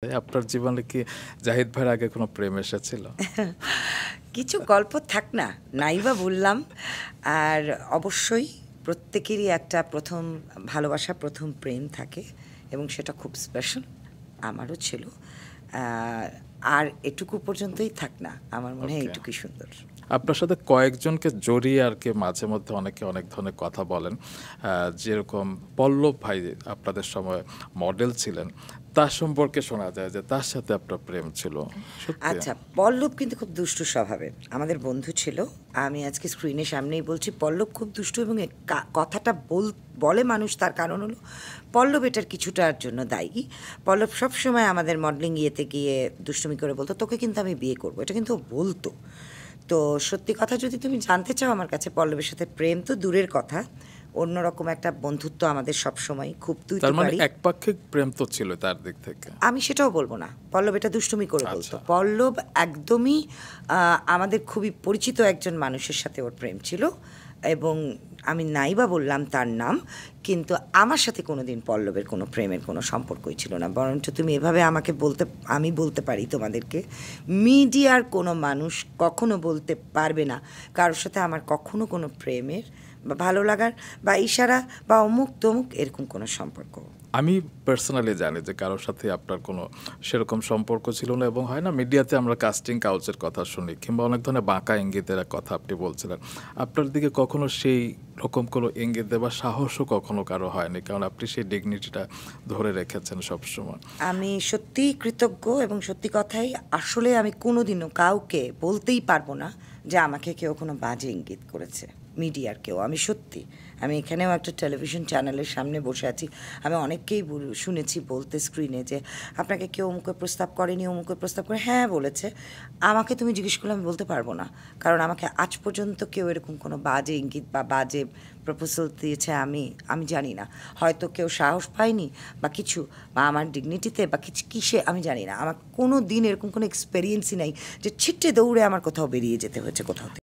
আপনার জীবনে কি জাহিদ ভাইয়ের আগে কোনো প্রেম এসেছিল? কিছু গল্প থাক না, নাই বা বললাম। আর অবশ্যই প্রত্যেকেরই একটা ১ম ভালোবাসা, ১ম প্রেম থাকে এবং সেটা খুব স্পেশাল। আমারও ছিল। আ আর এটুকু পর্যন্তই থাক না। আমার মনে হয় ওকে। এটুকুই সুন্দর। আপনার সাথে কয়েকজনকে জড়িয়ে আরকি মাঝে মধ্যে অনেকে অনেক ধরনের কথা বলেন। যেরকম পল্লব ভাই আপনাদের সময় মডেল ছিলেন। তার সম্পর্কে শোনা যায় যে তার সাথে আপনার প্রেম ছিল। সত্যি? আচ্ছা, পল্লব কিন্তু খুব দুষ্টু স্বভাবের। আমাদের বন্ধু ছিল। আমি আজকে স্ক্রিনের সামনেই বলছি, পল্লব খুব দুষ্টু এবং কথাটা বলে মানুষ তার কারণ হলো, পল্লব এটার কিছুটার জন্য দায়ী। পল্লব সবসময় আমাদের মডেলিং ইয়েতে গিয়ে দুষ্টুমি করে বলত, "তোকে কিন্তু আমি বিয়ে করব।" এটা কিন্তু ও বলত। তো সত্যি কথা যদি তুমি জানতে চাও আমার কাছে, পল্লবের সাথে প্রেম তো দূরের কথা। অন্যরকম একটা বন্ধুত্ব আমাদের সবসময় খুব তুই তার মানে তুকারি। একপাক্ষিক প্রেম তো ছিল তার দিক থেকে। আমি সেটাও বলব না। পল্লব এটা দুষ্টুমি করে বলত। আচ্ছা। পল্লব একদমই আমাদের খুবই পরিচিত একজন মানুষের সাথে ওর প্রেম ছিল এবং আমি নাই বা বললাম তার নাম। কিন্তু আমার সাথে কোনোদিন পল্লবের কোনো প্রেমের কোনো সম্পর্কই ছিল না। বরঞ্চ তুমি এভাবে আমাকে আমি বলতে পারি তোমাদেরকে, মিডিয়ার কোনো মানুষ কখনো বলতে পারবে না কারোর সাথে আমার কখনো কোনো প্রেমের বা ভালো লাগার বা ইশারা বা অমুক-তমুক এরকম কোনো সম্পর্ক। আমি পার্সোনালি জানি যে কারোর সাথে আপনার কোনো সেরকম সম্পর্ক ছিল না এবং হয় না মিডিয়াতে আমরা কাস্টিং কাউচের কথা শুনি কিংবা অনেক ধরনের বাঁকা ইঙ্গিতের কথা আপনি বলছিলেন। আপনার দিকে কখনো সেই রকম কোনো ইঙ্গিত দেবার সাহসও কখনো কারো হয়নি। কারণ আপনি সেই ডিগনিটিটা ধরে রেখেছেন সবসময়। আমি সত্যিই কৃতজ্ঞ এবং সত্যি কথাই আসলে আমি কোনোদিনও কাউকে বলতেই পারবো না যে আমাকে কেউ কোনো বাজে ইঙ্গিত করেছে, মিডিয়ার কেউ। আমি এখানেও একটা টেলিভিশন চ্যানেলের সামনে বসে আছি। আমি অনেককেই শুনেছি বলতে স্ক্রিনে যে, "আপনাকে কেউ অমুকের প্রস্তাব করেনি, অমুকের প্রস্তাব করে।" হ্যাঁ, বলেছে। আমাকে তুমি জিজ্ঞেস করলে আমি বলতে পারবো না। কারণ আমাকে আজ পর্যন্ত কেউ এরকম কোনো বাজে ইঙ্গিত বা বাজে প্রপোজাল দিয়েছে আমি জানি না। হয়তো কেউ সাহস পায়নি বা কিছু, বা আমার ডিগনিটিতে বা কিসে আমি জানি না। আমার কোনো দিন এরকম কোনো এক্সপেরিয়েন্সই নাই যে ছিট্টে দৌড়ে আমার কোথাও বেরিয়ে যেতে হয়েছে কোথাও থেকে।